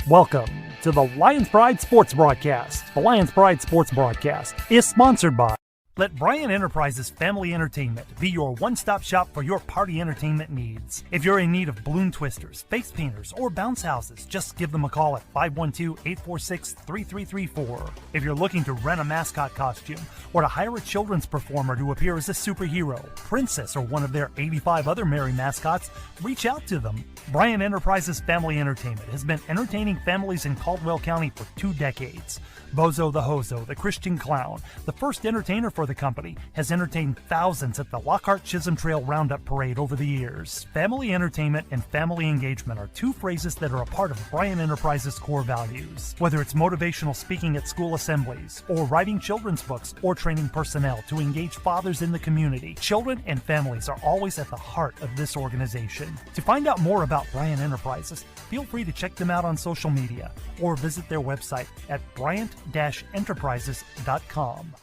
Welcome to the Lions Pride Sports Broadcast. The Lions Pride Sports Broadcast is sponsored by Let Bryan Enterprises Family Entertainment be your one-stop shop for your party entertainment needs. If you're in need of balloon twisters, face painters, or bounce houses, just give them a call at 512-846-3334. If you're looking to rent a mascot costume or to hire a children's performer to appear as a superhero, princess, or one of their 85 other merry mascots, reach out to them. Bryan Enterprises Family Entertainment has been entertaining families in Caldwell County for 2 decades. Bozo the Hozo, the Christian Clown, the first entertainer for the company, has entertained thousands at the Lockhart Chisholm Trail Roundup Parade over the years. Family entertainment and family engagement are 2 phrases that are a part of Bryan Enterprises' core values. Whether it's motivational speaking at school assemblies, or writing children's books, or training personnel to engage fathers in the community, children and families are always at the heart of this organization. To find out more about Bryan Enterprises, feel free to check them out on social media or visit their website at bryant-enterprises.com.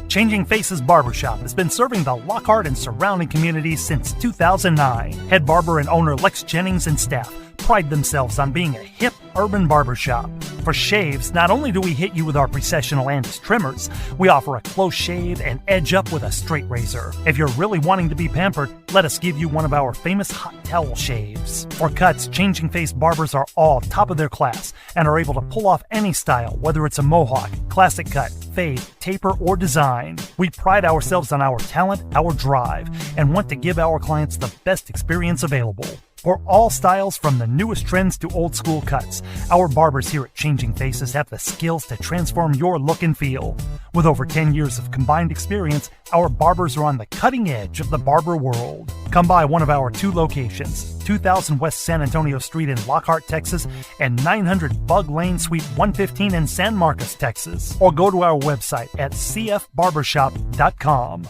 Changing Faces Barbershop has been serving the Lockhart and surrounding communities since 2009. Head barber and owner Lex Jennings and staff pride themselves on being a hip urban barbershop. For shaves, not only do we hit you with our processional Andis trimmers, we offer a close shave and edge up with a straight razor. If you're really wanting to be pampered, let us give you one of our famous hot towel shaves. For cuts, Changing Face barbers are all top of their class and are able to pull off any style, whether it's a mohawk, classic cut, fade, taper, or design. We pride ourselves on our talent, our drive, and want to give our clients the best experience available. For all styles, from the newest trends to old school cuts, our barbers here at Changing Faces have the skills to transform your look and feel. With over 10 years of combined experience, our barbers are on the cutting edge of the barber world. Come by one of our 2 locations, 2000 West San Antonio Street in Lockhart, Texas, and 900 Bug Lane, Suite 115 in San Marcos, Texas. Or go to our website at cfbarbershop.com.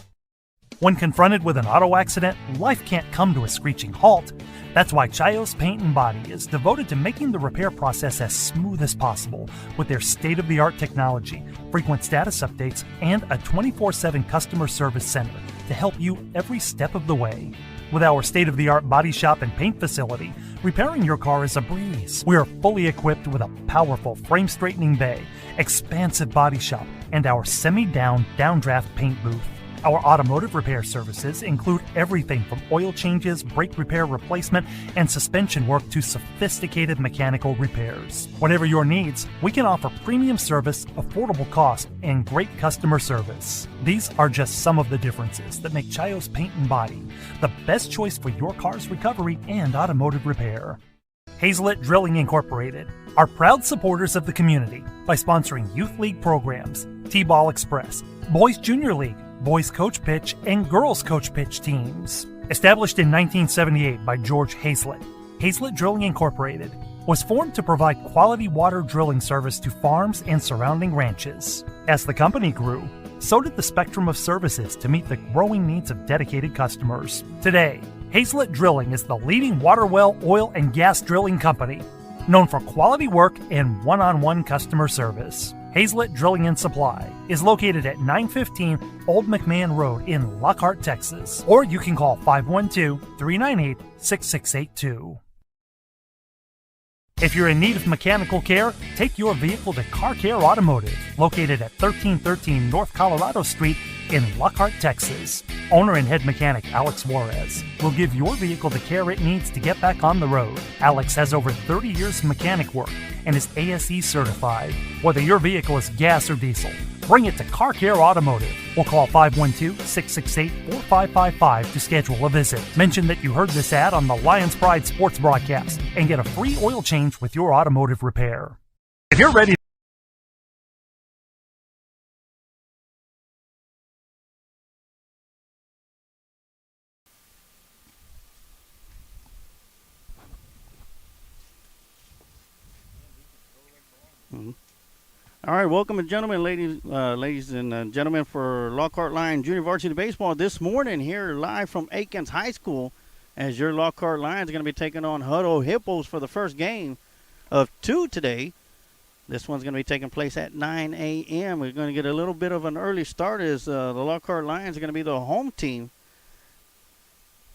When confronted with an auto accident, life can't come to a screeching halt. That's why Chayos Paint and Body is devoted to making the repair process as smooth as possible with their state-of-the-art technology, frequent status updates, and a 24/7 customer service center to help you every step of the way. With our state-of-the-art body shop and paint facility, repairing your car is a breeze. We are fully equipped with a powerful frame-straightening bay, expansive body shop, and our semi-down downdraft paint booth. Our automotive repair services include everything from oil changes, brake repair replacement, and suspension work to sophisticated mechanical repairs. Whatever your needs, we can offer premium service, affordable cost, and great customer service. These are just some of the differences that make Chayos Paint and Body the best choice for your car's recovery and automotive repair. Hazelet Drilling Incorporated are proud supporters of the community by sponsoring Youth League programs, T-Ball Express, Boys Junior League, Boys Coach Pitch, and Girls Coach Pitch teams. Established in 1978 by George Hazelet, Hazelet Drilling Incorporated was formed to provide quality water drilling service to farms and surrounding ranches. As the company grew, so did the spectrum of services to meet the growing needs of dedicated customers. Today, Hazelet Drilling is the leading water well, oil, and gas drilling company, known for quality work and one-on-one customer service. Hazelet Drilling and Supply is located at 915 Old McMahon Road in Lockhart, Texas. Or you can call 512-398-6682. If you're in need of mechanical care, take your vehicle to Car Care Automotive, located at 1313 North Colorado Street in Lockhart, Texas. Owner and head mechanic Alex Juarez will give your vehicle the care it needs to get back on the road. Alex has over 30 years of mechanic work and is ASE certified. Whether your vehicle is gas or diesel, bring it to Car Care Automotive or call 512-668-4555 to schedule a visit. Mention that you heard this ad on the Lions Pride Sports Broadcast and get a free oil change with your automotive repair. If you're ready All right, welcome, gentlemen, ladies and gentlemen, for Lockhart Lions Junior Varsity Baseball this morning here live from Aikens High School, as your Lockhart Lions are going to be taking on Hutto Hippos for the first game of 2 today. This one's going to be taking place at 9 a.m. We're going to get a little bit of an early start as the Lockhart Lions are going to be the home team.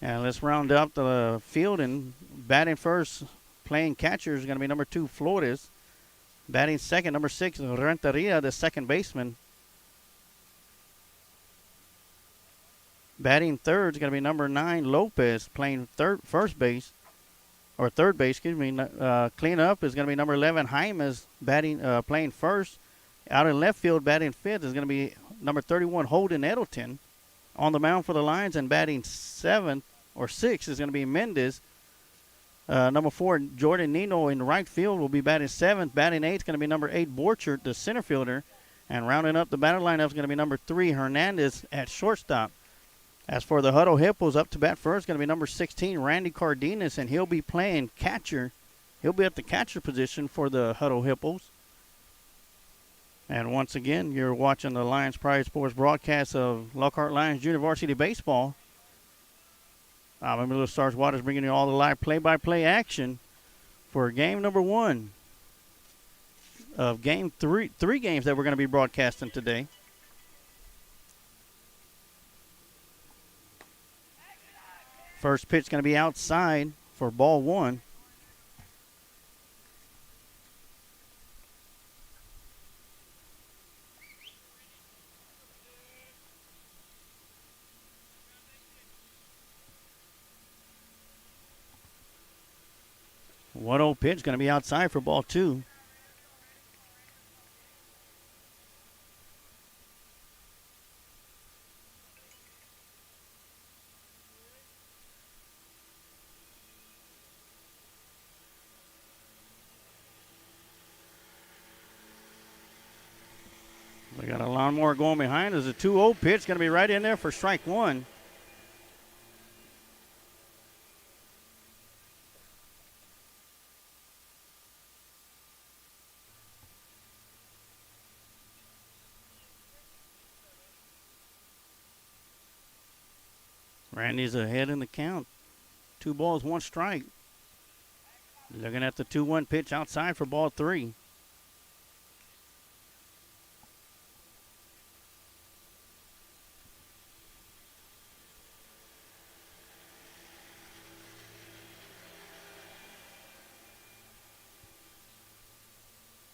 And let's round up the field, and batting first playing catcher is going to be number 2, Flores. Batting second, number 6, Renteria, the second baseman. Batting third is going to be number 9, Lopez, playing third base. Cleanup is going to be number 11, Jaimes, playing first. Out in left field, batting fifth is going to be number 31, Holden Edelton. On the mound for the Lions and batting sixth is going to be Mendez. Number 4, Jordan Nino in right field will be batting seventh. Batting eighth is going to be number 8, Borchert, the center fielder. And rounding up the batting lineup is going to be number 3, Hernandez at shortstop. As for the Hutto Hippos, up to bat first is going to be number 16, Randy Cardenas, and he'll be playing catcher. He'll be at the catcher position for the Hutto Hippos. And once again, you're watching the Lions Pride Sports broadcast of Lockhart Lions Junior Varsity Baseball. I'm Emilio Stars Waters bringing you all the live play-by-play action for game number 1 of game three games that we're going to be broadcasting today. First pitch is going to be outside for ball 1. One 0 pitch going to be outside for ball 2. We got a lawnmower going behind. There's a 2-0 pitch going to be right in there for strike 1. Randy's ahead in the count. 2 balls, 1 strike. Looking at the 2-1 pitch outside for ball 3.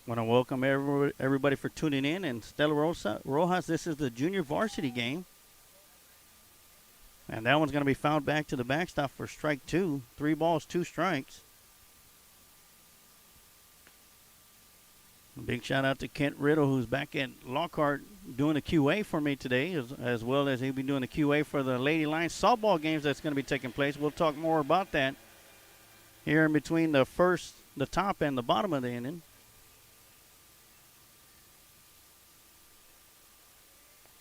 I want to welcome everybody for tuning in. And Stella Rojas, this is the junior varsity game. And that one's going to be fouled back to the backstop for strike 2. 3 balls, 2 strikes. A big shout out to Kent Riddle, who's back at Lockhart doing the QA for me today, as well as he'll be doing the QA for the Lady Lions softball games that's going to be taking place. We'll talk more about that here in between the top and the bottom of the inning.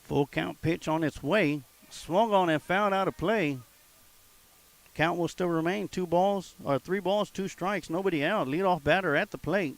Full count pitch on its way. Swung on and fouled out of play. Count will still remain 3 balls, 2 strikes, nobody out. Leadoff batter at the plate.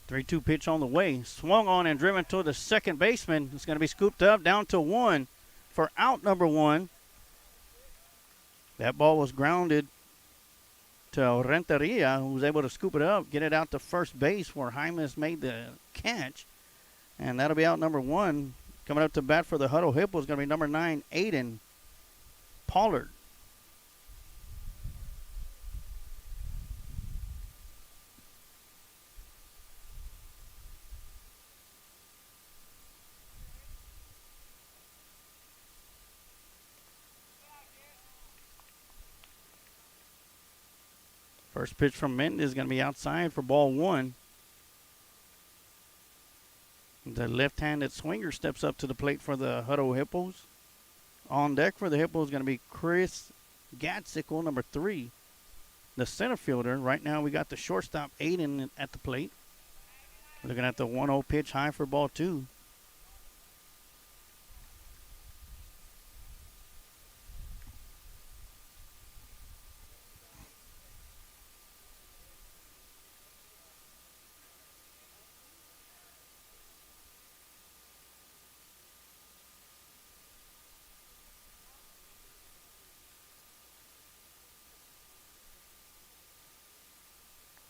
Three-two pitch on the way. Swung on and driven to the second baseman. It's going to be scooped up down to 1 for out number 1. That ball was grounded to Renteria, who was able to scoop it up, get it out to first base where Jaimes made the catch. And that'll be out number 1. Coming up to bat for the Hutto Hippos is going to be number 9, Aiden Pollard. First pitch from Mendez is going to be outside for ball 1. The left-handed swinger steps up to the plate for the Hutto Hippos. On deck for the Hippos is going to be Chris Gatsickle, number 3, the center fielder. Right now we got the shortstop Aiden at the plate. Looking at the 1-0 pitch high for ball 2.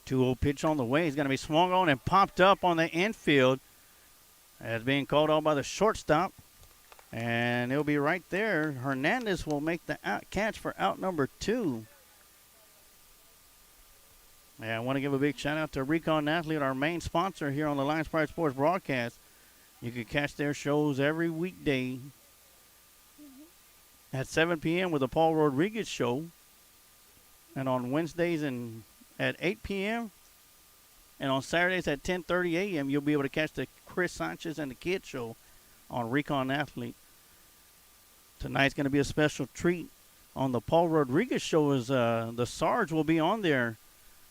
2-0 pitch on the way. He's going to be swung on and popped up on the infield. As being called on by the shortstop. And it'll be right there. Hernandez will make the catch for out number 2. Yeah, I want to give a big shout out to Recon Athlete, our main sponsor here on the Lions Pride Sports broadcast. You can catch their shows every weekday at 7 p.m. with the Paul Rodriguez Show. And on Wednesdays at 8 p.m. And on Saturdays at 10:30 a.m., you'll be able to catch the Chris Sanchez and the Kid Show on Recon Athlete. Tonight's going to be a special treat on the Paul Rodriguez Show. Is the Sarge will be on there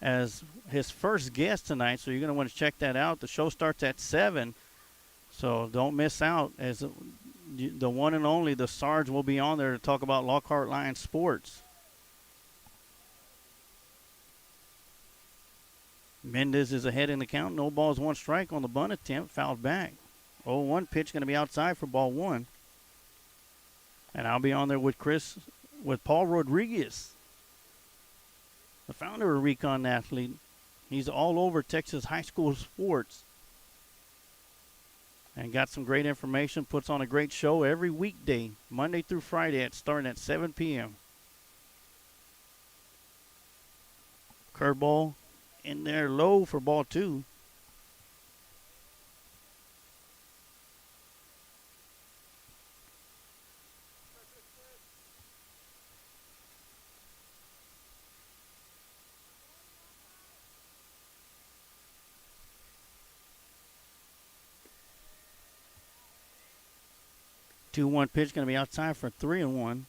as his first guest tonight, so you're going to want to check that out. The show starts at 7, so don't miss out. As the one and only, the Sarge will be on there to talk about Lockhart Lions sports. Mendez is ahead in the count. No balls, 1 strike on the bunt attempt. Fouled back. 0-1 pitch going to be outside for ball 1. And I'll be on there with Paul Rodriguez, the founder of Recon Athlete. He's all over Texas high school sports. And got some great information. Puts on a great show every weekday, Monday through Friday, starting at 7 p.m. Curveball in there low for ball 2. Two-one pitch going to be outside for 3-1.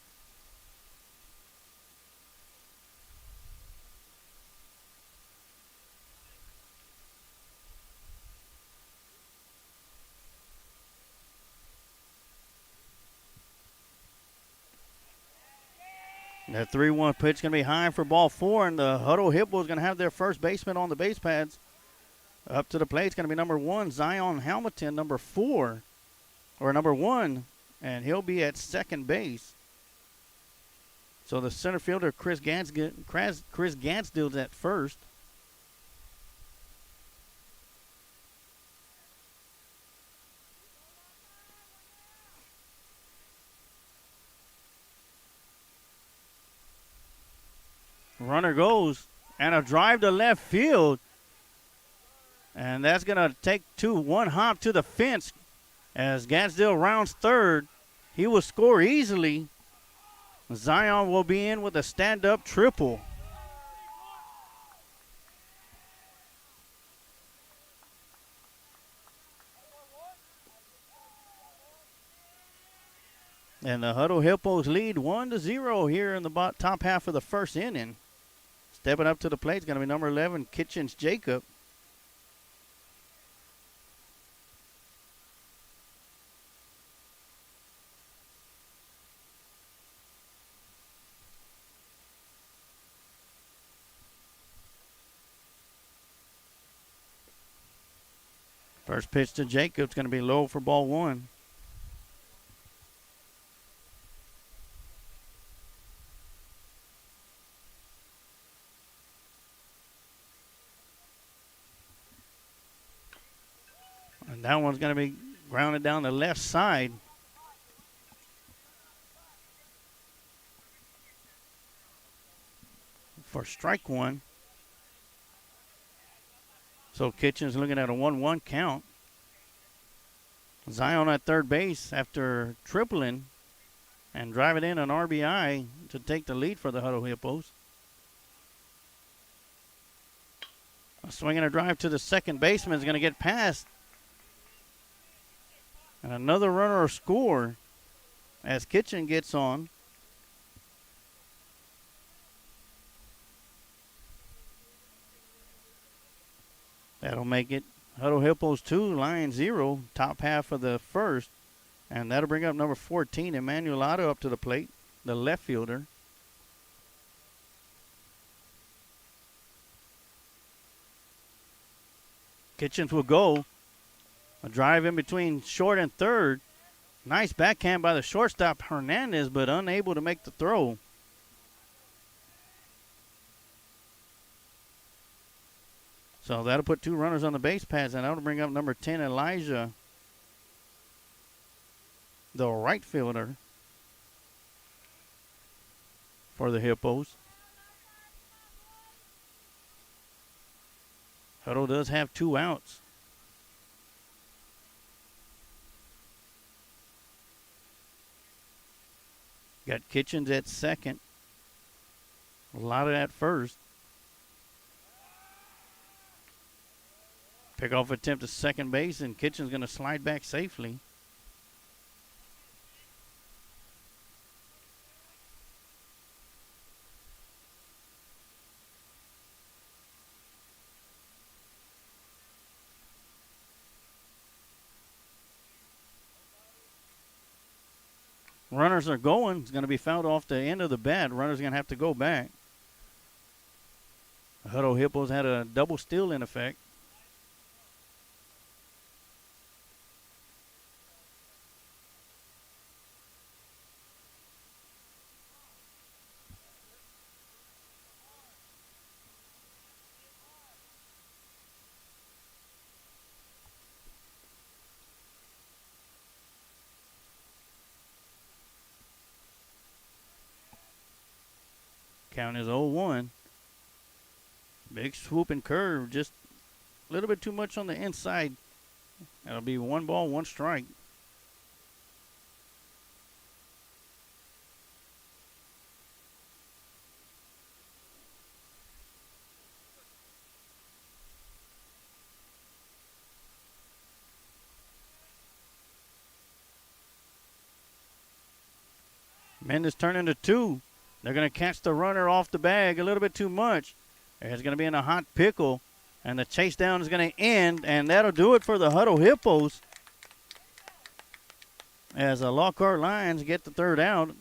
That 3-1 pitch going to be high for ball 4, and the Hutto Hippos going to have their first baseman on the base pads. Up to the plate, it's going to be number 1, Zion Hamilton, number 1, and he'll be at second base. So the center fielder, Chris Gansdale's at first. Runner goes, and a drive to left field. And that's going to take 1 hop to the fence as Gansdale rounds third. He will score easily. Zion will be in with a stand-up triple. And the Hutto Hippos lead 1-0 here in the top half of the first inning. Stepping up to the plate is going to be number 11, Kitchens Jacob. First pitch to Jacob is going to be low for ball 1. And that one's going to be grounded down the left side. For strike 1. So Kitchens looking at a 1-1 count. Zion at third base after tripling and driving in an RBI to take the lead for the Hutto Hippos. A swing and a drive to the second baseman is going to get past. And another runner will score as Kitchen gets on. That'll make it Hutto Hippos 2, Lions 0, top half of the first. And that'll bring up number 14, Emmanuel Hutto, up to the plate, the left fielder. Kitchens will go. A drive in between short and third. Nice backhand by the shortstop, Hernandez, but unable to make the throw. So that'll put 2 runners on the base paths, and that'll bring up number 10, Elijah, the right fielder for the Hippos. Hutto does have 2 outs. Got Kitchens at second. A lot of that first. Pickoff attempt to second base, and Kitchen's going to slide back safely. Runners are going. It's going to be fouled off the end of the bat. Runners going to have to go back. The Hutto Hippos had a double steal in effect. Count is 0-1. Big swooping curve, just a little bit too much on the inside. That'll be 1 ball, 1 strike. Mendes turning to 2. They're going to catch the runner off the bag a little bit too much. It's going to be in a hot pickle, and the chase down is going to end, and that'll do it for the Hutto Hippos as the Lockhart Lions get the 3rd out.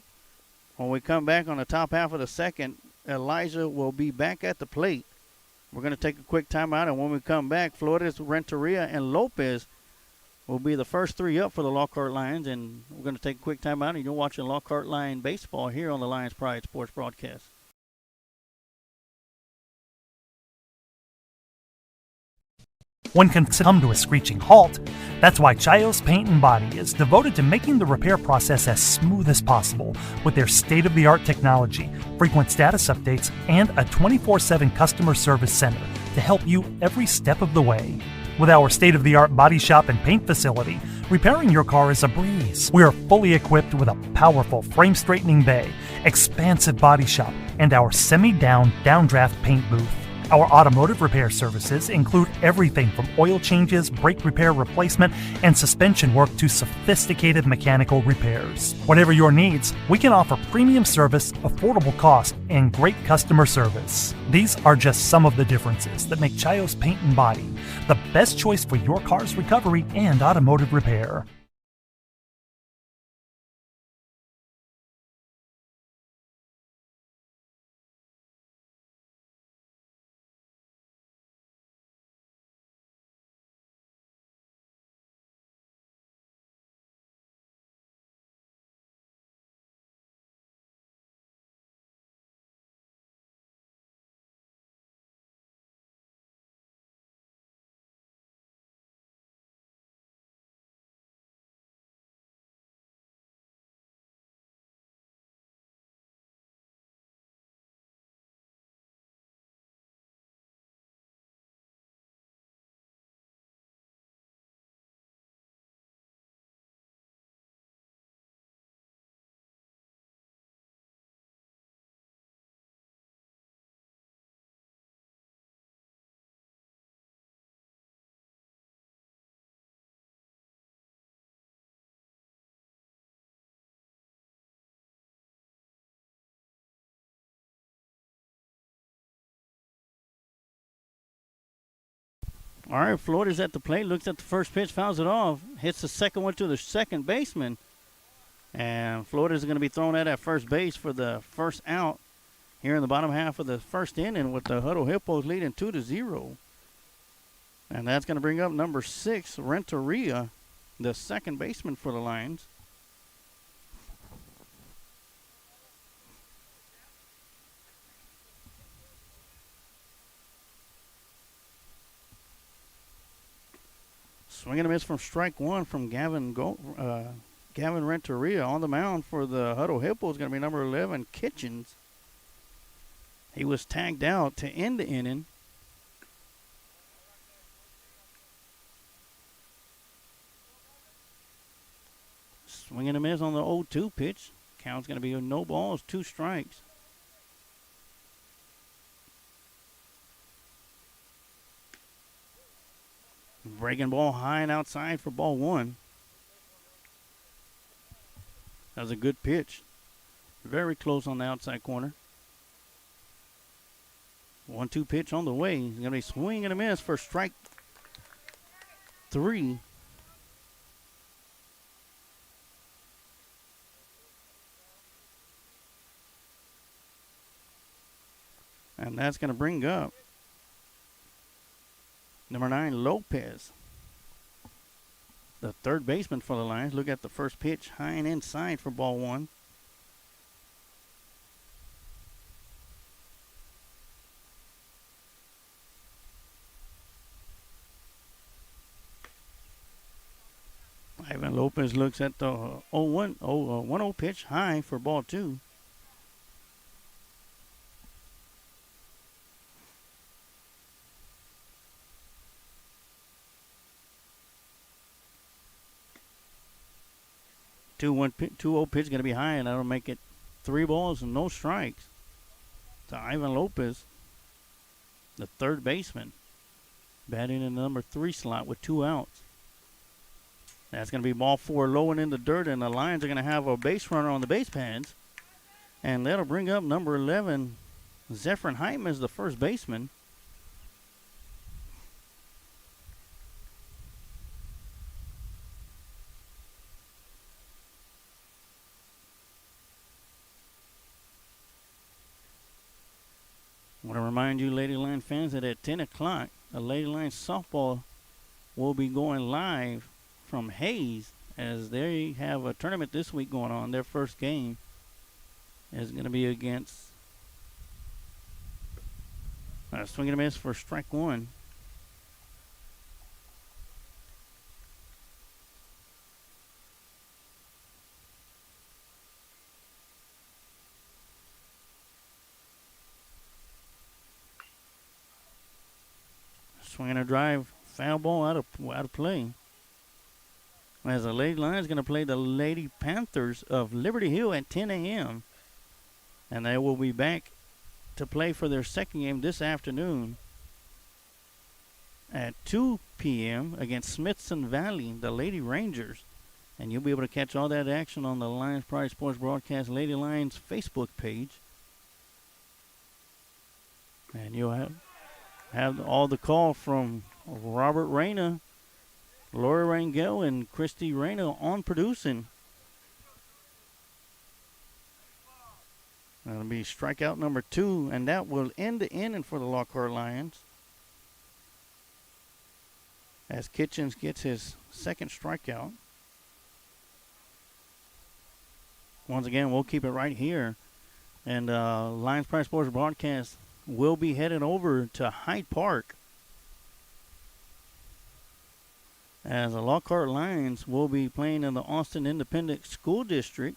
When we come back on the top half of the second, Elijah will be back at the plate. We're going to take a quick timeout, and when we come back, Flores, Renteria, and Lopez will be the first 3 up for the Lockhart Lions, and we're going to take a quick timeout, and you're watching Lockhart Lion Baseball here on the Lions Pride Sports Broadcast. When can come to a screeching halt, that's why Chayos Paint and Body is devoted to making the repair process as smooth as possible with their state-of-the-art technology, frequent status updates, and a 24/7 customer service center to help you every step of the way. With our state-of-the-art body shop and paint facility, repairing your car is a breeze. We are fully equipped with a powerful frame-straightening bay, expansive body shop, and our semi-down, downdraft paint booth. Our automotive repair services include everything from oil changes, brake repair replacement, and suspension work to sophisticated mechanical repairs. Whatever your needs, we can offer premium service, affordable cost, and great customer service. These are just some of the differences that make Chayos Paint and Body the best choice for your car's recovery and automotive repair. All right, Flores at the plate, looks at the first pitch, fouls it off, hits the second one to the second baseman. And Flores is going to be thrown at first base for the first out here in the bottom half of the first inning with the Hutto Hippos leading 2-0. And that's going to bring up number 6, Renteria, the second baseman for the Lions. Swing and a miss from strike one from Gavin Renteria. On the mound for the Hutto Hippos is going to be number 11, Kitchens. He was tagged out to end the inning. Swing and a miss on the 0-2 pitch. Count's going to be no balls, 2 strikes. Breaking ball high and outside for ball 1. That was a good pitch. Very close on the outside corner. 1-2 pitch on the way. He's going to be swing and a miss for strike 3. And that's going to bring up number 9, Lopez. The third baseman for the Lions. Look at the first pitch, high and inside for ball 1. Ivan Lopez looks at the 1-0 pitch, high for ball 2. Two 2-0 pitch going to be high, and that'll make it 3 balls and no strikes to Ivan Lopez, the third baseman, batting in the number 3 slot with 2 outs. That's going to be ball 4 low and in the dirt, and the Lions are going to have a base runner on the base pads, and that'll bring up number 11, Zephyrin Heitman, as the first baseman. I want to remind you, Lady Lion fans, that at 10 o'clock, the Lady Lions softball will be going live from Hayes, as they have a tournament this week going on. Their first game is going to be against swing and a miss for strike 1. Swinging a drive, foul ball out of play. As the Lady Lions going to play the Lady Panthers of Liberty Hill at 10 a.m. And they will be back to play for their second game this afternoon at 2 p.m. against Smithson Valley, the Lady Rangers. And you'll be able to catch all that action on the Lions Pride Sports Broadcast Lady Lions Facebook page. And you'll have all the call from Robert Reyna, Lori Rangel, and Christy Reyna on producing. That'll be strikeout number 2, and that will end the inning for the Lockhart Lions, as Kitchens gets his second strikeout. Once again, we'll keep it right here. And Lions Pride Sports Broadcast will be heading over to Hyde Park, as the Lockhart Lions will be playing in the Austin Independent School District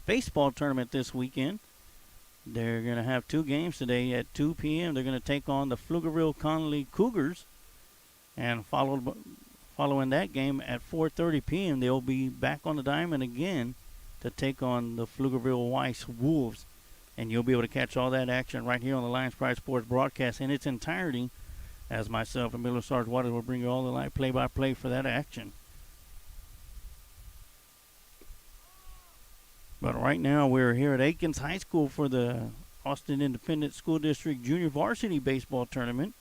baseball tournament this weekend. They're going to have 2 games today at 2 p.m. They're going to take on the Pflugerville-Connolly Cougars, and following that game at 4:30 p.m. they'll be back on the diamond again to take on the Pflugerville-Weiss Wolves. And you'll be able to catch all that action right here on the Lions Pride Sports broadcast in its entirety, as myself and Miller Sarge Waters will bring you all the live play-by-play for that action. But right now we're here at Aikens High School for the Austin Independent School District Junior Varsity Baseball Tournament.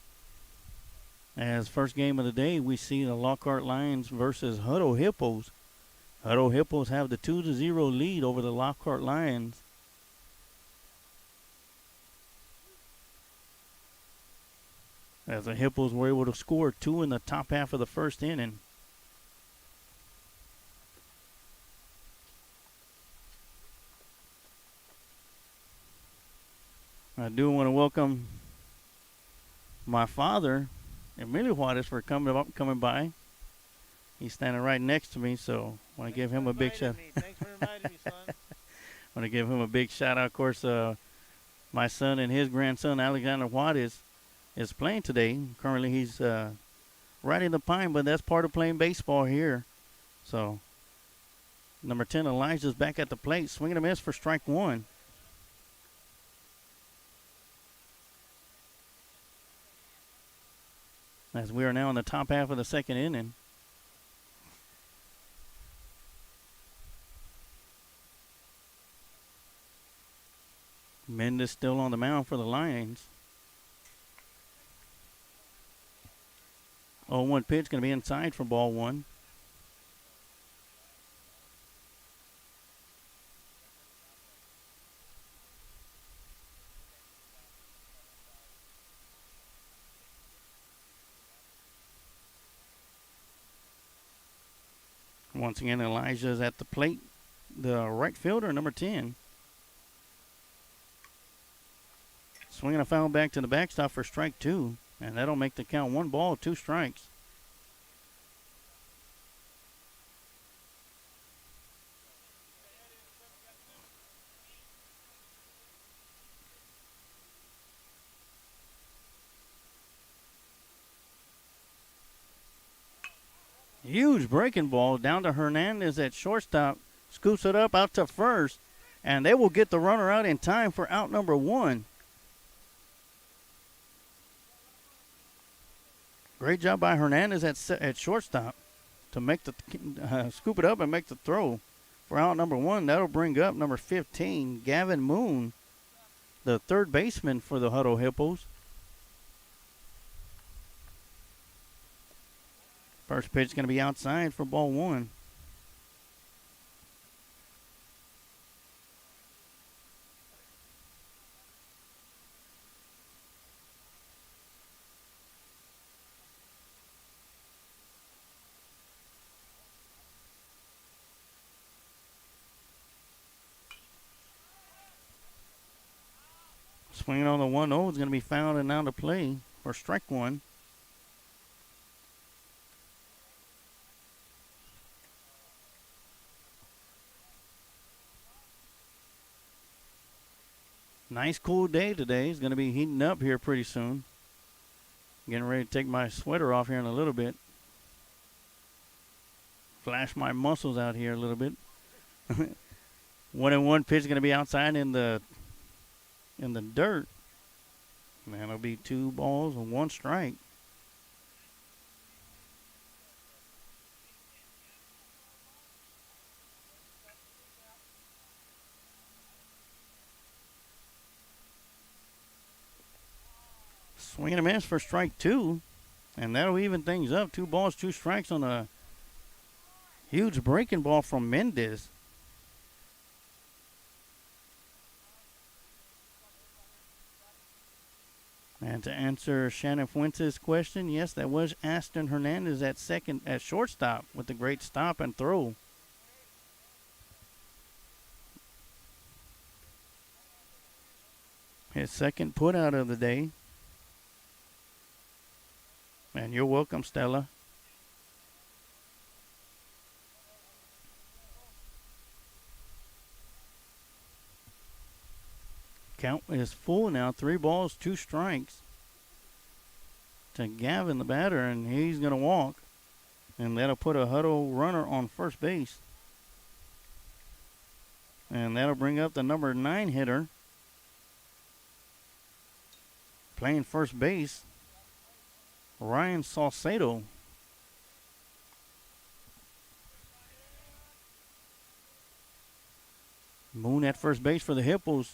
As first game of the day, we see the Lockhart Lions versus Hutto Hippos. Hutto Hippos have the 2-0 lead over the Lockhart Lions. As the Hippos were able to score 2 in the top half of the first inning. I do want to welcome my father Emilio Juarez for coming by. He's standing right next to me, so I want to give him a big shout. Thanks for inviting me, son. I want to give him a big shout out. Of course, my son and his grandson Alexander Juarez is playing today. Currently, he's riding the pine, but that's part of playing baseball here. So, number 10, Elijah's back at the plate, swinging a miss for strike one. As we are now in the top half of the second inning. Mendez still on the mound for the Lions. 0-1 pitch going to be inside for ball one. Once again, Elijah's at the plate. The right fielder, number 10. Swinging a foul back to the backstop for strike two. And that'll make the count 1 ball, 2 strikes. Huge breaking ball down to Hernandez at shortstop. Scoops it up out to first. And they will get the runner out in time for out number 1. Great job by Hernandez at shortstop to make the scoop it up and make the throw for out number 1. That'll bring up number 15, Gavin Moon, the third baseman for the Hutto Hippos. First pitch is going to be outside for ball 1. Swinging on the 1-0 is going to be fouled and out of play for strike 1. Nice cool day today. It's going to be heating up here pretty soon. Getting ready to take my sweater off here in a little bit. Flash my muscles out here a little bit. 1-1 pitch is going to be outside in the dirt. And that'll be 2 balls and 1 strike. Swinging a miss for strike 2. And that'll even things up. 2 balls, 2 strikes on a huge breaking ball from Mendez. And to answer Shannon Fuentes' question, yes, that was Aston Hernandez at shortstop with the great stop and throw. His second put out of the day. And you're welcome, Stella. Count is full now. 3 balls, 2 strikes to Gavin, the batter, and he's going to walk. And that'll put a Hutto runner on first base. And that'll bring up the number 9 hitter. Playing first base, Ryan Salcedo. Moon at first base for the Hippos.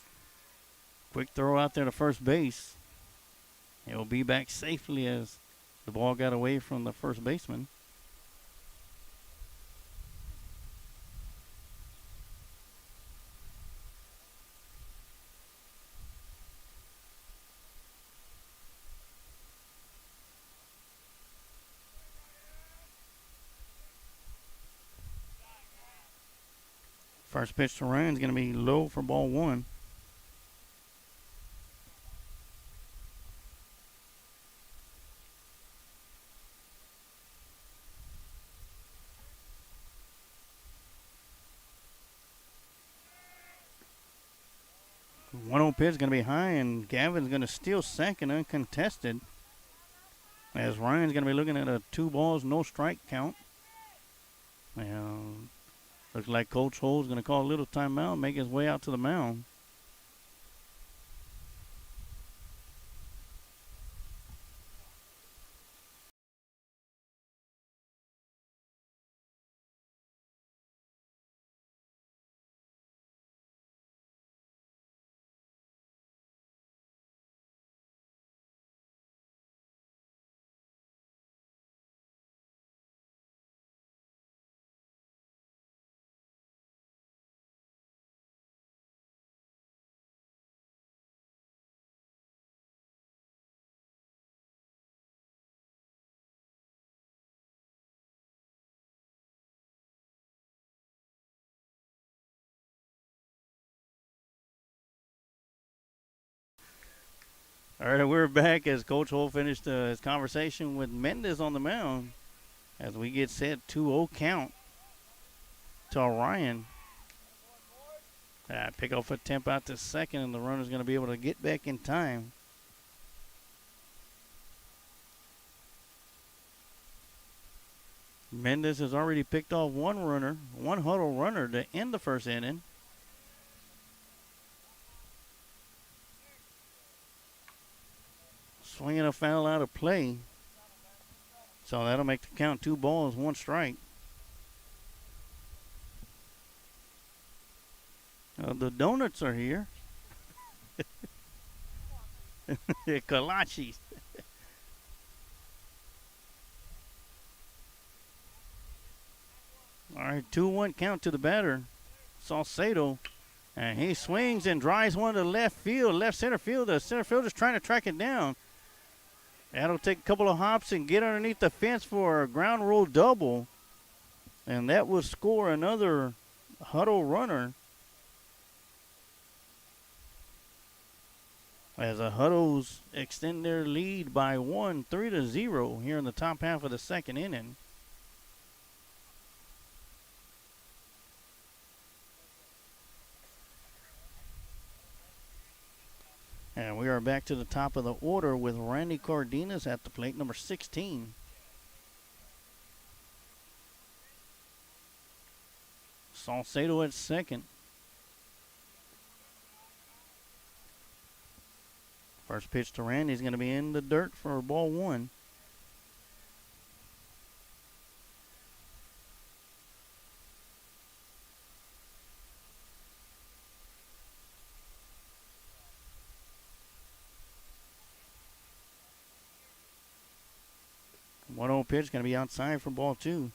Quick throw out there to first base. He'll be back safely as the ball got away from the first baseman. First pitch to Ryan's going to be low for ball 1. 1-0 pitch is going to be high, and Gavin's going to steal second uncontested. As Ryan's going to be looking at a 2 balls, no strike count. And looks like Coach Hull's going to call a little timeout, make his way out to the mound. All right, we're back as Coach Hull finished his conversation with Mendez on the mound. As we get set, 2-0 count to Ryan. Pick off a temp out to second, and the runner's going to be able to get back in time. Mendez has already picked off one Hutto runner to end the first inning. Swinging a foul out of play. So that'll make the count 2 balls, 1 strike. The donuts are here. Kolaches. All right, 2-1 count to the batter, Salcedo. And he swings and drives one to left field, left center field. The center fielder's trying to track it down. That'll take a couple of hops and get underneath the fence for a ground rule double. And that will score another Hutto runner. As the Huttos extend their lead by 1, 3-0 here in the top half of the second inning. And we are back to the top of the order with Randy Cardenas at the plate, number 16. Salcedo at second. First pitch to Randy is going to be in the dirt for ball 1. One 0 pitch going to be outside for ball 2.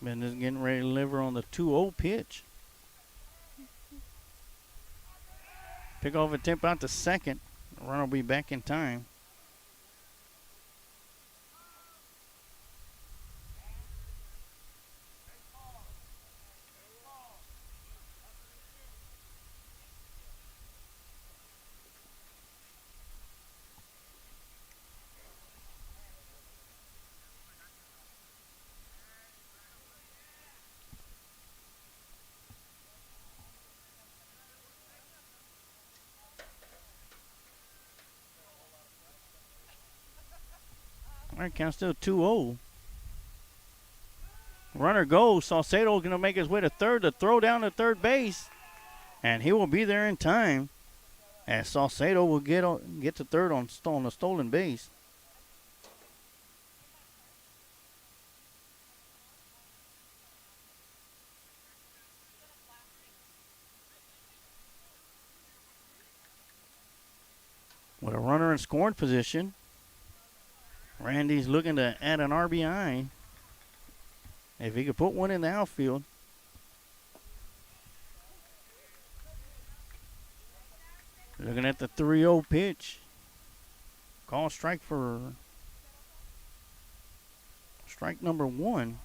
Mendez getting ready to deliver on the 2-0 pitch. Pick off attempt out to second. The runner will be back in time. All right, count still 2-0. Runner goes. Salcedo going to make his way to third to throw down to third base. And he will be there in time. As Salcedo will get to third on a stolen base. With a runner in scoring position, Randy's looking to add an RBI. If he could put one in the outfield. Looking at the 3-0 pitch. Call strike number 1.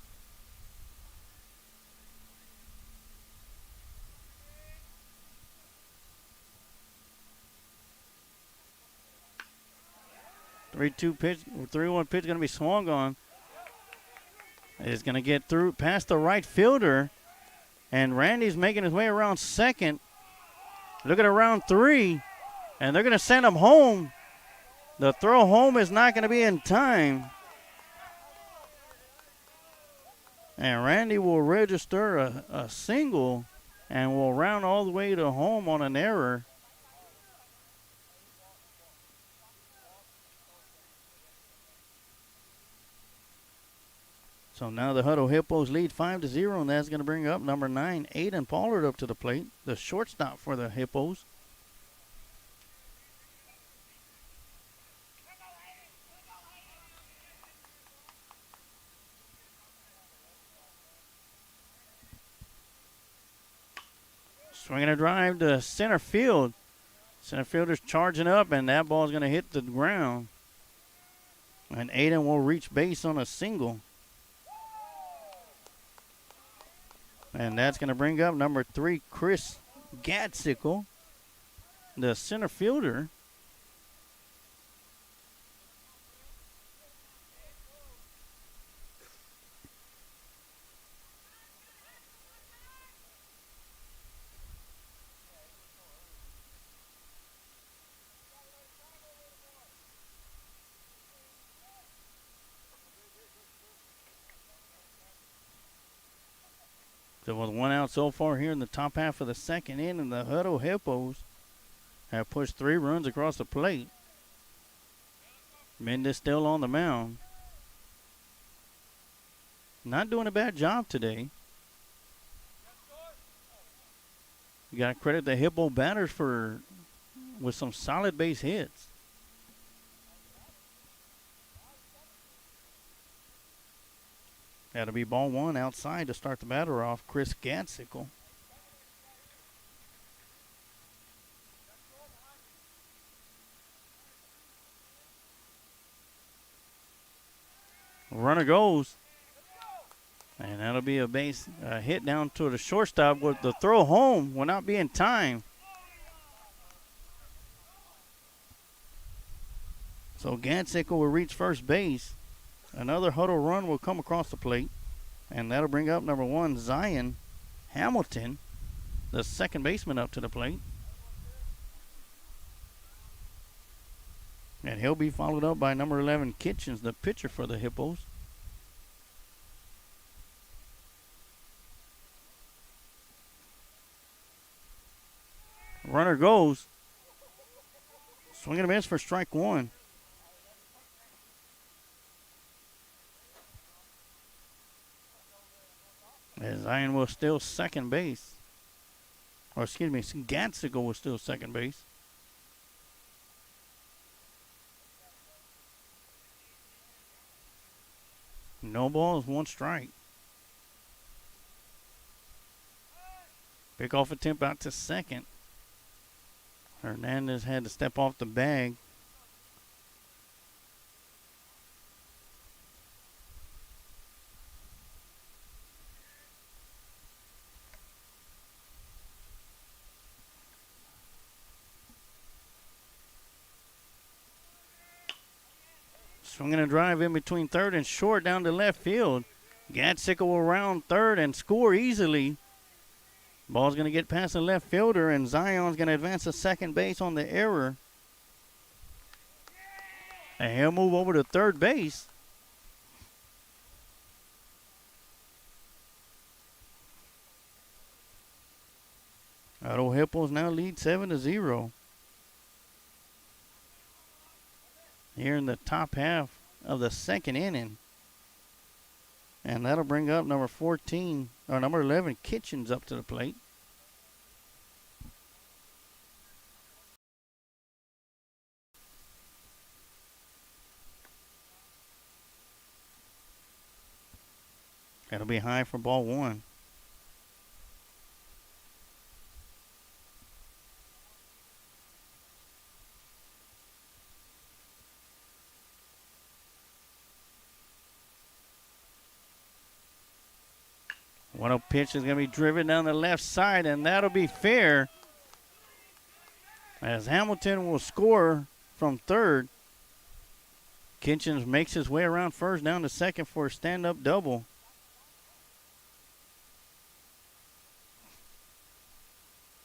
3-2 pitch, 3-1 pitch going to be swung on. It's going to get through past the right fielder. And Randy's making his way around second. Look at around 3. And they're going to send him home. The throw home is not going to be in time. And Randy will register a single and will round all the way to home on an error. So now the Hutto Hippos lead 5-0, and that's going to bring up number 9, Aiden Pollard, up to the plate, the shortstop for the Hippos. Swinging a drive to center field. Center fielder's charging up, and that ball's going to hit the ground. And Aiden will reach base on a single. And that's going to bring up number 3, Chris Gatsickle, the center fielder. So with 1 out so far here in the top half of the second inning, the Hutto Hippos have pushed 3 runs across the plate. Mendes still on the mound. Not doing a bad job today. You got to credit the Hippo batters with some solid base hits. That'll be ball 1 outside to start the batter off, Chris Gatsickle. Runner goes. And that'll be a base hit down to the shortstop, with the throw home will not be in time. So Gatsickle will reach first base. Another Hutto run will come across the plate, and that'll bring up number 1, Zion Hamilton, the second baseman, up to the plate. And he'll be followed up by number 11, Kitchens, the pitcher for the Hippos. Runner goes. Swing and a miss for strike 1. As Zion will steal second base. Or excuse me, Gatsickle will steal second base. No balls, 1 strike. Pickoff attempt out to second. Hernandez had to step off the bag. Swinging a drive in between third and short down to left field. Gatsickle will round third and score easily. Ball's going to get past the left fielder, and Zion's going to advance to second base on the error. And he'll move over to third base. Hutto Hippos now lead 7-0. Here in the top half of the second inning. And that'll bring up number 14, or number 11, Kitchens, up to the plate. That'll be high for ball 1. One pitch is going to be driven down the left side, and that'll be fair, as Hamilton will score from third. Kitchens makes his way around first, down to second for a stand-up double.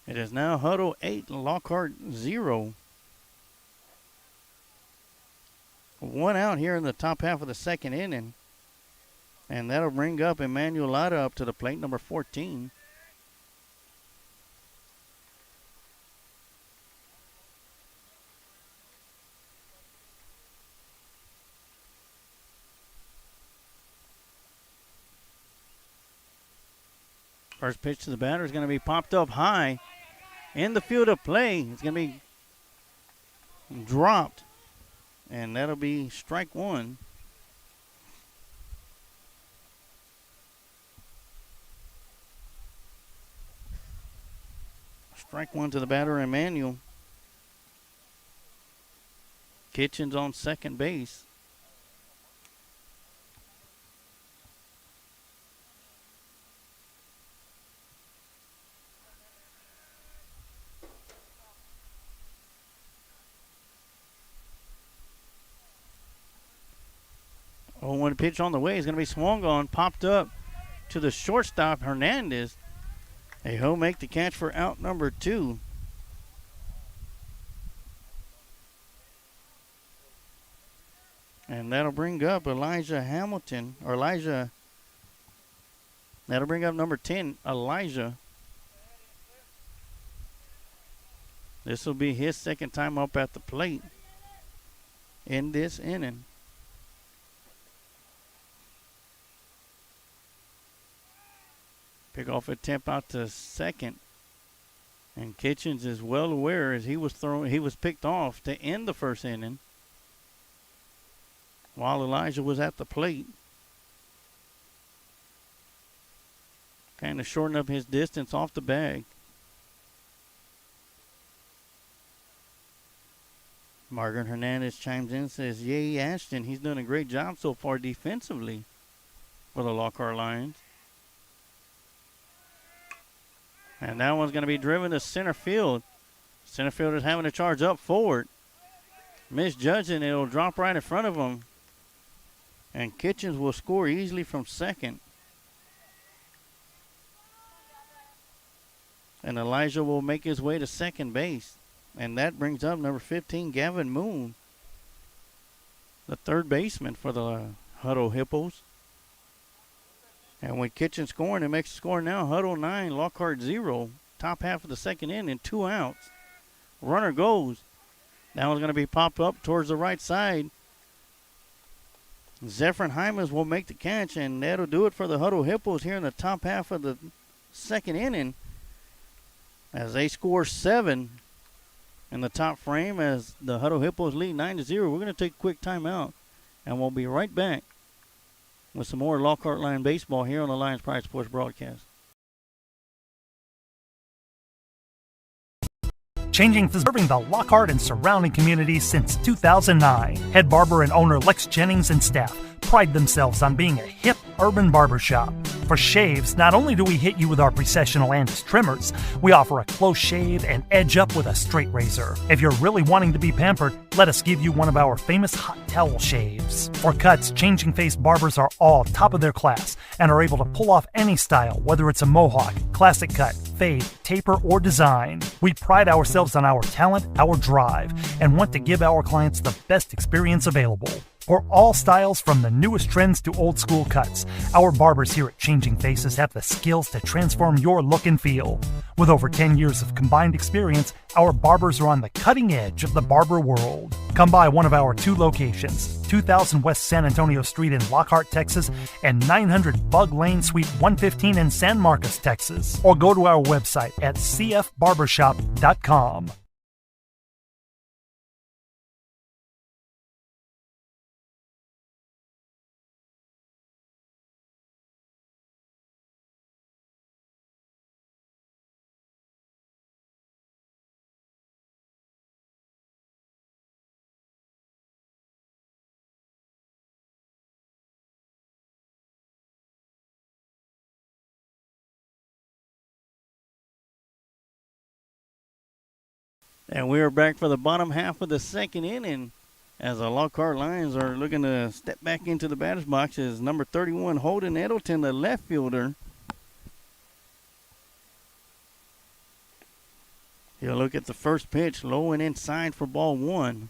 It is now Hutto 8, Lockhart 0. 1 out here in the top half of the second inning. And that'll bring up Emmanuel Lada up to the plate, number 14. First pitch to the batter is going to be popped up high in the field of play. It's going to be dropped, and that'll be strike one. Strike one to the batter, Emmanuel. Kitchens on second base. Oh, one pitch on the way is going to be swung on, popped up to the shortstop, Hernandez. And he'll make the catch for out number 2. And that'll bring up Elijah Hamilton, or Elijah. That'll bring up number 10, Elijah. This will be his second time up at the plate in this inning. Pick off attempt out to second. And Kitchens is well aware as he was picked off to end the first inning while Elijah was at the plate. Kind of shorten up his distance off the bag. Margaret Hernandez chimes in and says, yay, Ashton, he's done a great job so far defensively for the Lockhart Lions. And that one's going to be driven to center field. Center fielder's having to charge up forward. Misjudging, it'll drop right in front of him. And Kitchens will score easily from second. And Elijah will make his way to second base. And that brings up number 15, Gavin Moon, the third baseman for the Hutto Hippos. And with Kitchen scoring, it makes the score now Hutto 9, Lockhart 0. Top half of the second inning, 2 outs. Runner goes. That one's going to be popped up towards the right side. Zephyrin Hymas will make the catch, and that'll do it for the Hutto Hippos here in the top half of the second inning as they score 7 in the top frame as the Hutto Hippos lead 9-0. We're going to take a quick timeout, and we'll be right back with some more Lockhart Lion baseball here on the Lions Pride Sports broadcast. Serving the Lockhart and surrounding communities since 2009. Head barber and owner Lex Jennings and staff pride themselves on being a hip urban barbershop. For shaves, not only do we hit you with our Precessional Andis trimmers, we offer a close shave and edge up with a straight razor. If you're really wanting to be pampered, let us give you one of our famous hot towel shaves. For cuts, Changing Face barbers are all top of their class and are able to pull off any style, whether it's a mohawk, classic cut, fade, taper, or design. We pride ourselves on our talent, our drive, and want to give our clients the best experience available. For all styles from the newest trends to old school cuts, our barbers here at Changing Faces have the skills to transform your look and feel. With over 10 years of combined experience, our barbers are on the cutting edge of the barber world. Come by one of our 2 locations, 2000 West San Antonio Street in Lockhart, Texas, and 900 Bug Lane, Suite 115 in San Marcos, Texas. Or go to our website at cfbarbershop.com. And we are back for the bottom half of the second inning as the Lockhart Lions are looking to step back into the batter's box is number 31, Holden Edelton, the left fielder. He'll look at the first pitch, low and inside for ball one.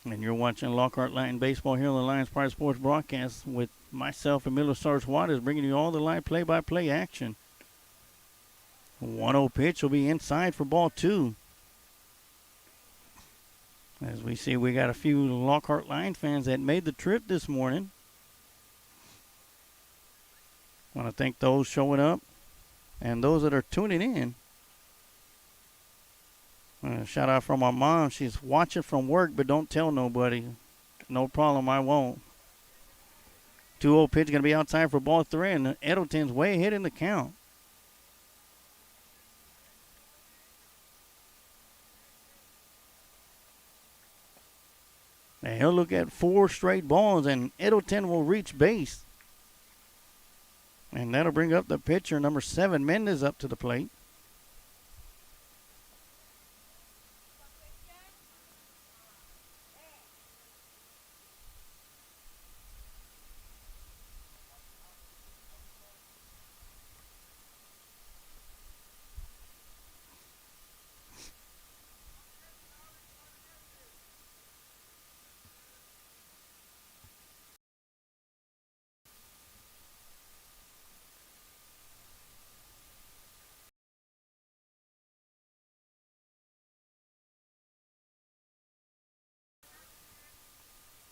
And you're watching Lockhart Lion Baseball here on the Lions Pride Sports broadcast with myself, Emilio Sarge Juarez, bringing you all the live play-by-play action. 1-0 pitch will be inside for ball two. As we see, we got a few Lockhart Lion fans that made the trip this morning. I want to thank those showing up and those that are tuning in. Shout out from my mom. She's watching from work, but don't tell nobody. No problem, I won't. 2-0 pitch going to be outside for ball three, and Edelton's way ahead in the count. And he'll look at 4 straight balls, and Edelton will reach base. And that'll bring up the pitcher, number 7, Mendez, up to the plate.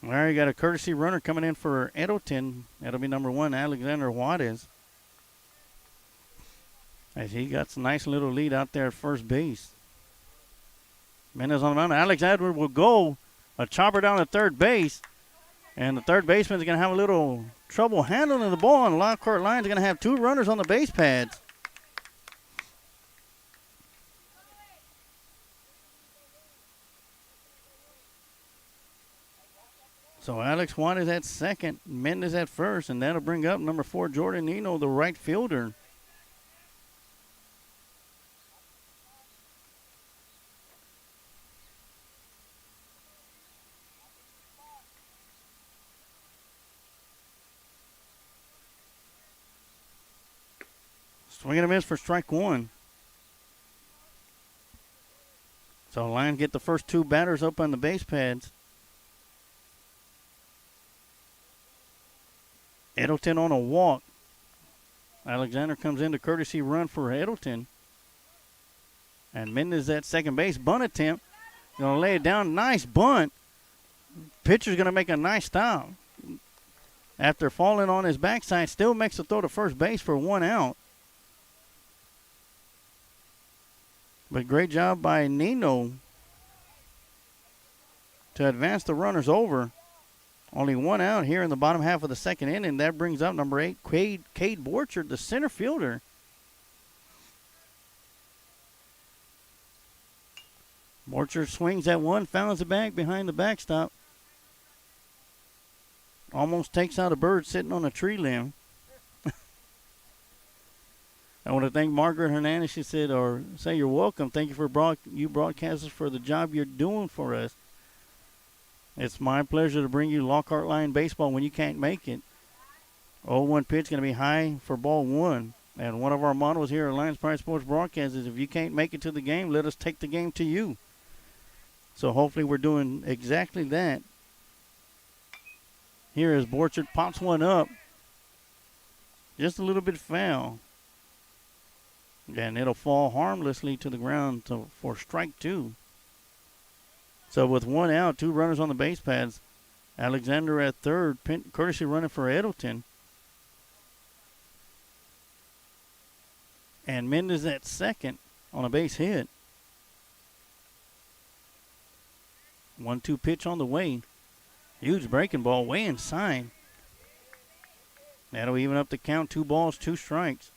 All right, got a courtesy runner coming in for Edelton. That'll be number 1, Alexander Juarez. As he got some nice little lead out there at first base. Mendez on the mound. Alexander will go a chopper down to third base. And the third baseman is going to have a little trouble handling the ball. And Lockhart Lions are going to have 2 runners on the base pads. So Alex Juarez at second, Mendez at first, and that'll bring up number 4, Jordan Nino, the right fielder. Swing and a miss for strike 1. So Lions get the first 2 batters up on the base pads. Edelton on a walk. Alexander comes in to courtesy run for Edelton. And Mendez at second base. Bunt attempt. Going to lay it down. Nice bunt. Pitcher's going to make a nice stop. After falling on his backside, still makes the throw to first base for 1 out. But great job by Nino to advance the runners over. Only 1 out here in the bottom half of the second inning. That brings up number 8, Cade Borchard, the center fielder. Borchard swings at 1, fouls it back behind the backstop. Almost takes out a bird sitting on a tree limb. I want to thank Margaret Hernandez. She said, or say you're welcome. Thank you for you broadcasters for the job you're doing for us. It's my pleasure to bring you Lockhart Lion Baseball when you can't make it. 0-1 pitch going to be high for ball 1. And one of our mottos here at Lions Pride Sports Broadcast is if you can't make it to the game, let us take the game to you. So hopefully we're doing exactly that. Here as Borchard pops one up. Just a little bit foul. And it'll fall harmlessly to the ground for strike 2. So with 1 out, 2 runners on the base pads, Alexander at third, courtesy running for Edelton. And Mendez at second on a base hit. 1-2 pitch on the way. Huge breaking ball way inside. That'll even up the count. 2 balls, 2 strikes.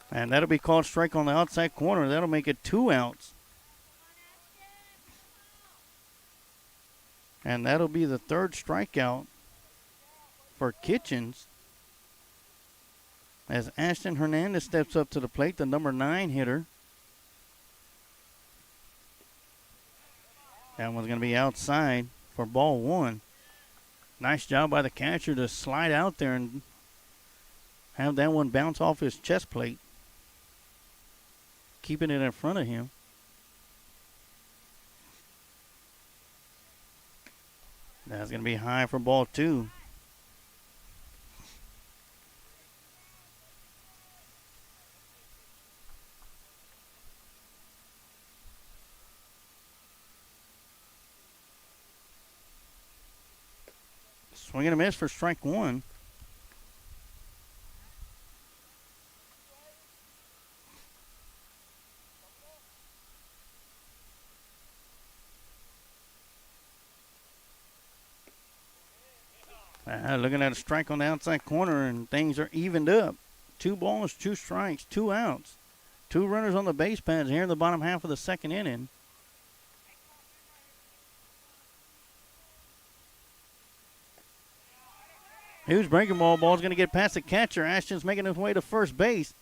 And that'll be called strike on the outside corner. That'll make it 2 outs. And that'll be the third strikeout for Kitchens as Ashton Hernandez steps up to the plate, the number 9 hitter. That one's going to be outside for ball 1. Nice job by the catcher to slide out there and have that one bounce off his chest plate, keeping it in front of him. That's going to be high for ball 2. Swing and a miss for strike 1. Looking at a strike on the outside corner, and things are evened up. 2 balls, 2 strikes, 2 outs. 2 runners on the base pads here in the bottom half of the second inning. Huge breaking ball. Ball's going to get past the catcher. Ashton's making his way to first base.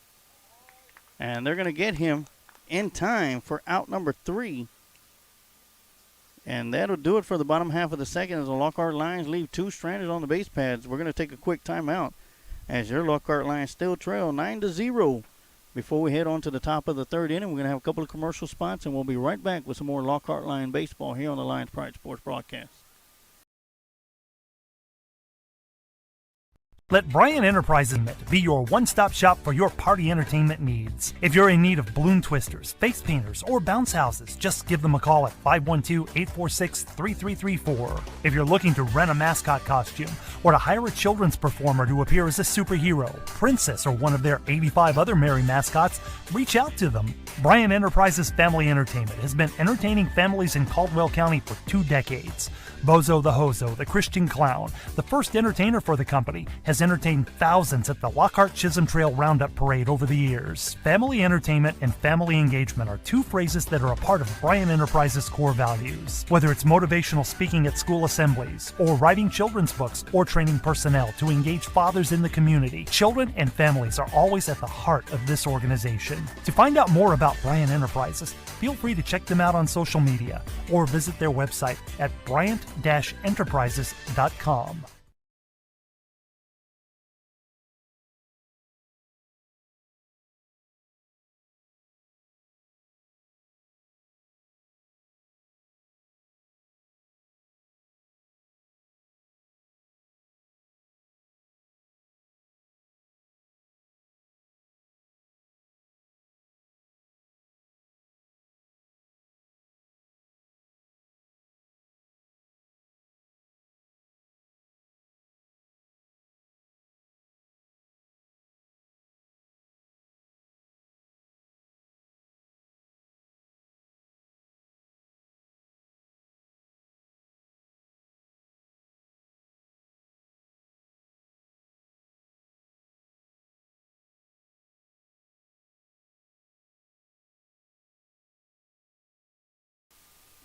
And they're going to get him in time for out number 3. And that'll do it for the bottom half of the second as the Lockhart Lions leave 2 stranded on the base pads. We're going to take a quick timeout as your Lockhart Lions still trail 9-0. Before we head on to the top of the third inning, we're going to have a couple of commercial spots, and we'll be right back with some more Lockhart Lion baseball here on the Lions Pride Sports broadcast. Let Bryan Enterprises be your one-stop shop for your party entertainment needs. If you're in need of balloon twisters, face painters, or bounce houses, just give them a call at 512-846-3334. If you're looking to rent a mascot costume or to hire a children's performer to appear as a superhero, princess, or one of their 85 other merry mascots, reach out to them. Bryan Enterprises Family Entertainment has been entertaining families in Caldwell County for 2 decades. Bozo the Hozo, the Christian Clown, the first entertainer for the company, has entertained thousands at the Lockhart Chisholm Trail Roundup Parade over the years. Family entertainment and family engagement are 2 phrases that are a part of Bryan Enterprises' core values. Whether it's motivational speaking at school assemblies, or writing children's books, or training personnel to engage fathers in the community, children and families are always at the heart of this organization. To find out more about Bryan Enterprises, feel free to check them out on social media or visit their website at bryant-enterprises.com.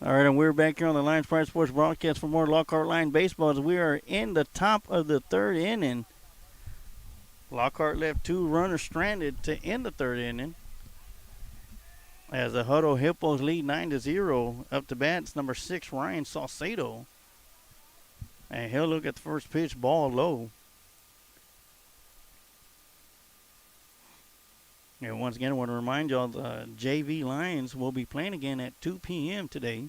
All right, and we're back here on the Lions Pride Sports broadcast for more Lockhart Lion baseball as we are in the top of the third inning. Lockhart left 2 runners stranded to end the third inning as the Hutto Hippos lead 9-0. Up to bats number 6, Ryan Saucedo. And he'll look at the first pitch, ball low. And once again, I want to remind y'all the JV Lions will be playing again at 2 p.m. today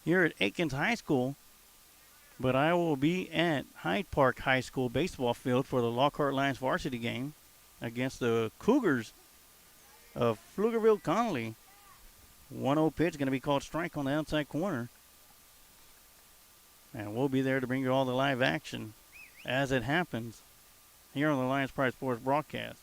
here at Aikens High School. But I will be at Hyde Park High School baseball field for the Lockhart Lions varsity game against the Cougars of Pflugerville-Connolly. 1-0 pitch going to be called strike on the outside corner. And we'll be there to bring you all the live action as it happens here on the Lions Pride Sports broadcast.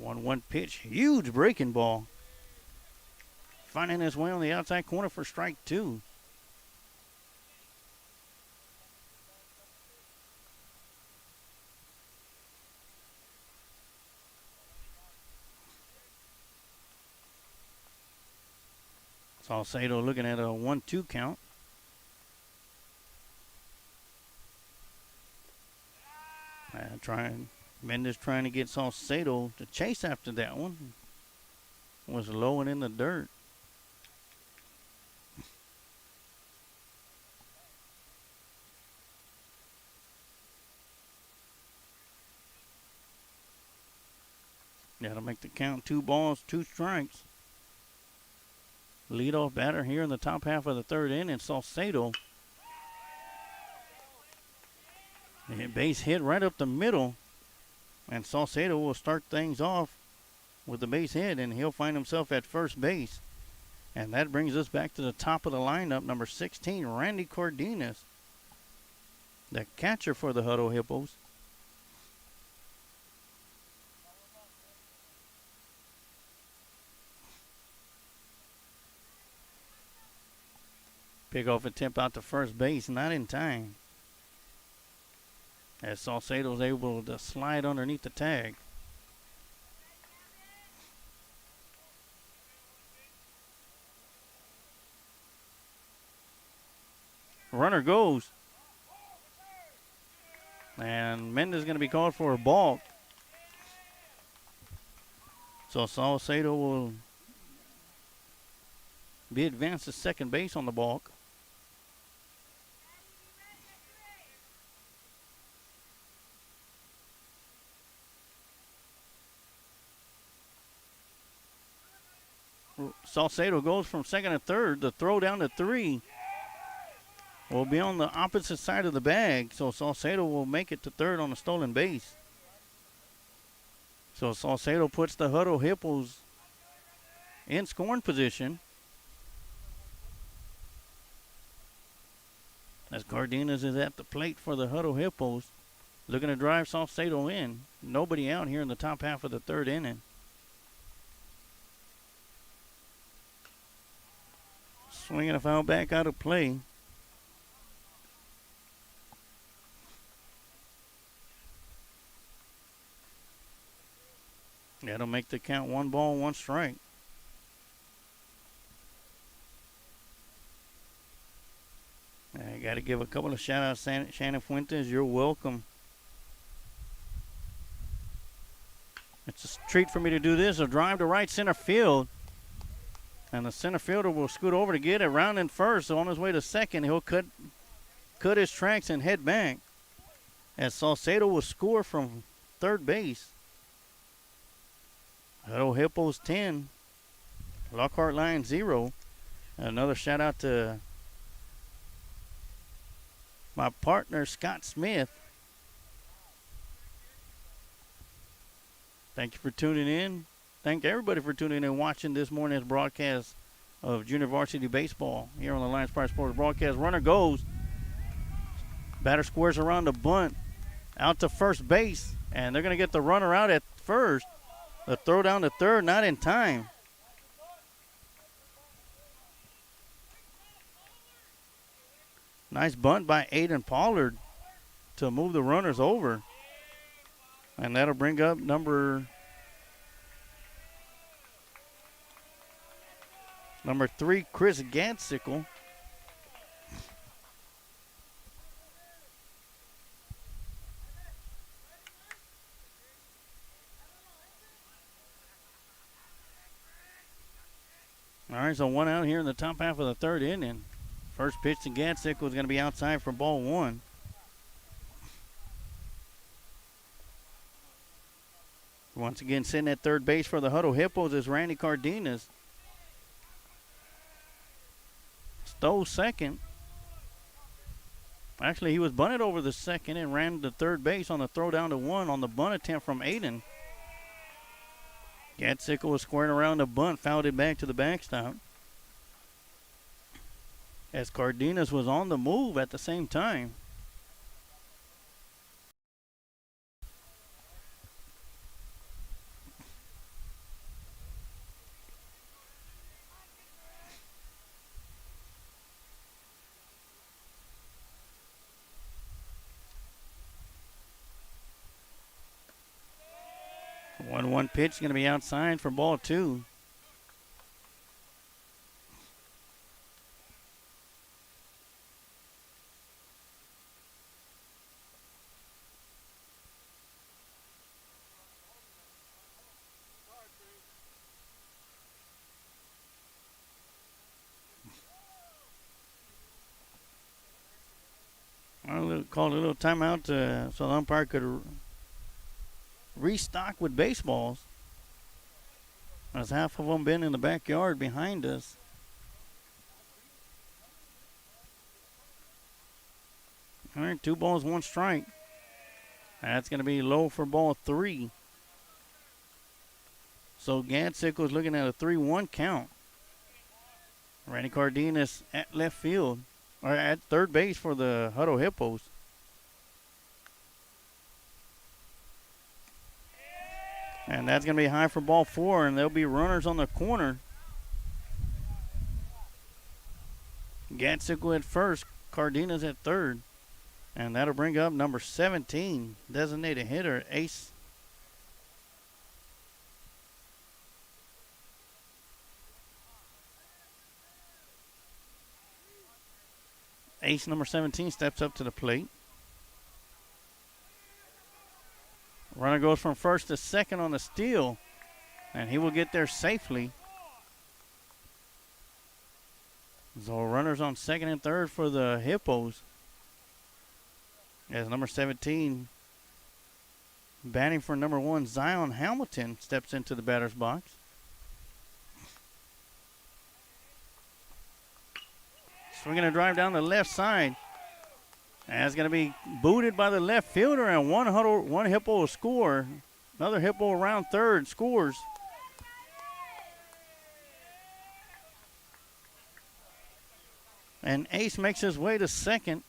1-1 pitch, huge breaking ball. Finding his way on the outside corner for strike 2. Salcedo looking at a 1-2 count. Mendez trying to get Salcedo to chase after that one. Was low and in the dirt. That'll make the count 2 balls, 2 strikes. Leadoff batter here in the top half of the third inning, Salcedo. A base hit right up the middle, and Salcedo will start things off with the base hit, and he'll find himself at first base. And that brings us back to the top of the lineup, number 16, Randy Cardenas, the catcher for the Hutto Hippos. Pickoff attempt out to first base, not in time, as Salcedo was able to slide underneath the tag. Runner goes. And Mendez is going to be called for a balk. So Salcedo will be advanced to second base on the balk. Salcedo goes from second to third. The throw down to 3 will be on the opposite side of the bag. So Salcedo will make it to third on a stolen base. So Salcedo puts the Hutto Hippos in scoring position. As Cardenas is at the plate for the Hutto Hippos, looking to drive Salcedo in. Nobody out here in the top half of the third inning. Swinging a foul back out of play. That'll make the count 1 ball, 1 strike. I got to give a couple of shout outs, Shannon Fuentes. You're welcome. It's a treat for me to do this. A drive to right center field. And the center fielder will scoot over to get it. Rounding first. So on his way to second, he'll cut his tracks and head back. As Salcedo will score from third base. Hutto Hippos 10. Lockhart Lions 0. Another shout out to my partner, Scott Smith. Thank you for tuning in. Thank everybody for tuning in and watching this morning's broadcast of Junior Varsity Baseball here on the Lions Pride Sports broadcast. Runner goes. Batter squares around the bunt. Out to first base. And they're going to get the runner out at first. The throw down to third, not in time. Nice bunt by Aiden Pollard to move the runners over. And that'll bring up number 3, Chris Gadsickle. All right, so 1 out here in the top half of the third inning. First pitch to Gadsickle is going to be outside for ball 1. Once again, sitting at third base for the Hutto Hippos is Randy Cardenas. Stowe second. Actually, he was bunted over the second and ran to third base on the throw down to 1 on the bunt attempt from Aiden. Gadsickle was squaring around the bunt, fouled it back to the backstop. As Cardenas was on the move at the same time. One pitch going to be outside for ball 2. called a little timeout so the umpire could restock with baseballs. As half of them been in the backyard behind us. All right, 2 balls, 1 strike. That's going to be low for ball 3. So Gadsick was looking at a 3-1 count. Randy Cardenas at left field, or at third base for the Hutto Hippos. And that's going to be high for ball 4, and there'll be runners on the corner. Gadsick at first, Cardenas at third. And that'll bring up number 17, designated hitter, Ace. Ace number 17 steps up to the plate. Runner goes from first to second on the steal, and he will get there safely. So runners on second and third for the Hippos. As number 17, batting for number 1, Zion Hamilton, steps into the batter's box. Swinging a drive down the left side. That's going to be booted by the left fielder, and one Hippo will score. Another Hippo around third scores. And Ace makes his way to second.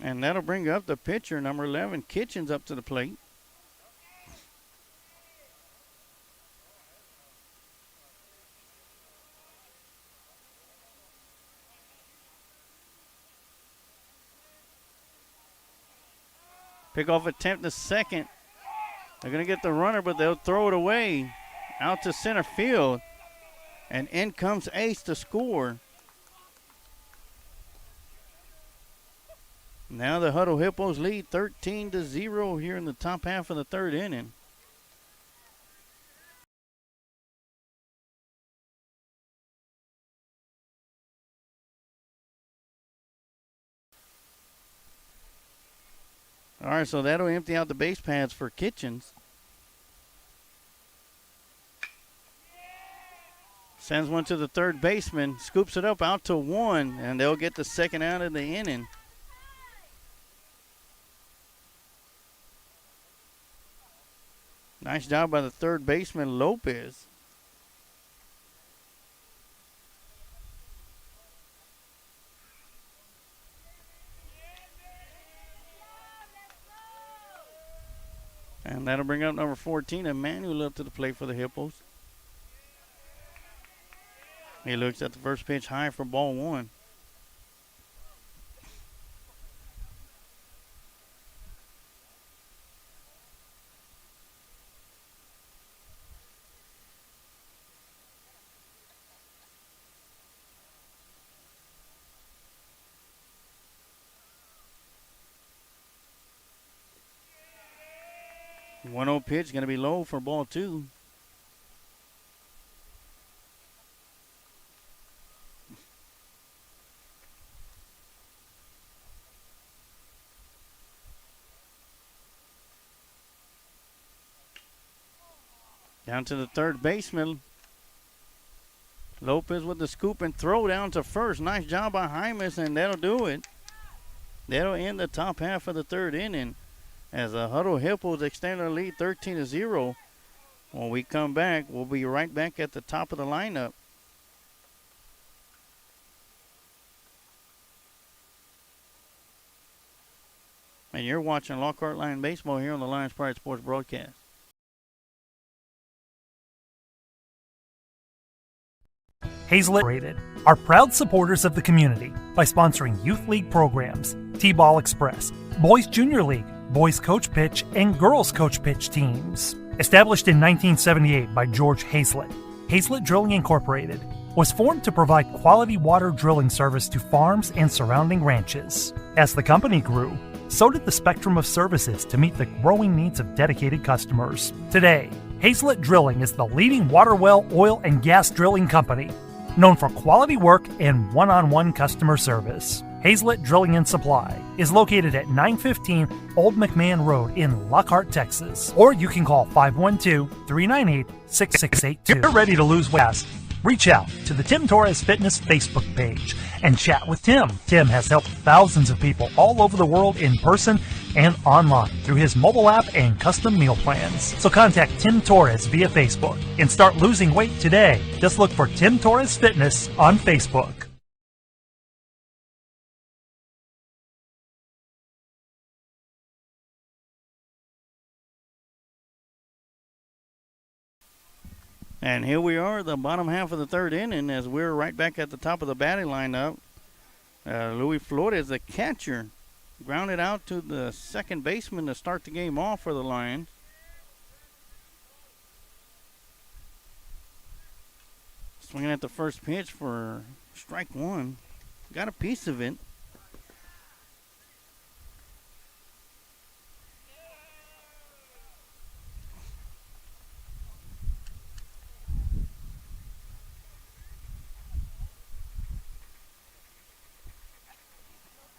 And that'll bring up the pitcher, number 11, Kitchens, up to the plate. Pickoff attempt to second. They're going to get the runner, but they'll throw it away out to center field. And in comes Ace to score. Now the Hutto Hippos lead 13-0 here in the top half of the third inning. All right, so that'll empty out the base paths for Kitchens. Sends one to the third baseman, scoops it up out to 1, and they'll get the second out of the inning. Nice job by the third baseman, Lopez. And that'll bring up number 14, Emmanuel, up to the plate for the Hippos. He looks at the first pitch high for ball 1. One 1-0 pitch going to be low for ball 2. Down to the third baseman. Lopez with the scoop and throw down to first. Nice job by Hymas, and that'll do it. That'll end the top half of the third inning, as the Hutto Hippos extend their lead 13-0. When we come back, we'll be right back at the top of the lineup. And you're watching Lockhart Lion Baseball here on the Lions Pride Sports broadcast. Hazlet Rated are proud supporters of the community by sponsoring youth league programs, T-Ball Express, Boys Junior League, Boys Coach Pitch, and Girls Coach Pitch teams. Established in 1978 by George Hazlet, Hazlet Drilling Incorporated was formed to provide quality water drilling service to farms and surrounding ranches. As the company grew, so did the spectrum of services to meet the growing needs of dedicated customers. Today, Hazlet Drilling is the leading water well, oil, and gas drilling company. known for quality work and one-on-one customer service. Hazlet Drilling and Supply is located at 915 Old McMahon Road in Lockhart, Texas. Or you can call 512-398-6682. If you're ready to lose weight, reach out to the Tim Torres Fitness Facebook page and chat with Tim. Tim has helped thousands of people all over the world in person and online through his mobile app and custom meal plans. So contact Tim Torres via Facebook and start losing weight today. Just look for Tim Torres Fitness on Facebook. And here we are, the bottom half of the third inning, as we're right back at the top of the batting lineup. Luis Flores, the catcher, grounded out to the second baseman to start the game off for the Lions. Swinging at the first pitch for strike one. Got a piece of it.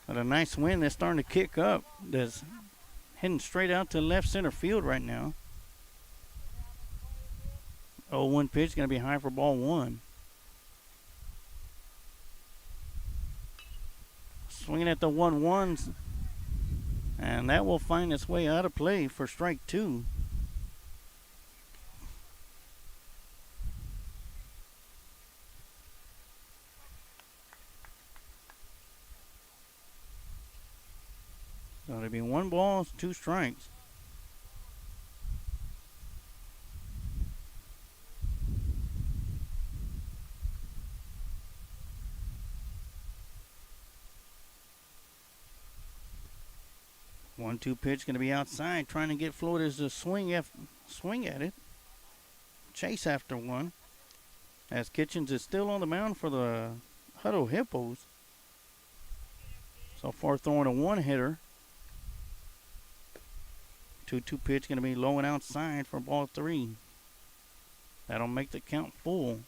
But a nice wind that's starting to kick up. That's heading straight out to left center field right now. 0-1 pitch going to be high for ball one. Swinging at the 1-1s. And that will find its way out of play for strike two. So it'll be 1 ball, 2 strikes. One-two pitch going to be outside, trying to get Flores to swing at it. Chase after one. As Kitchens is still on the mound for the Hutto Hippos. So far throwing a one-hitter. 2-2 pitch going to be low and outside for ball three. That'll make the count full.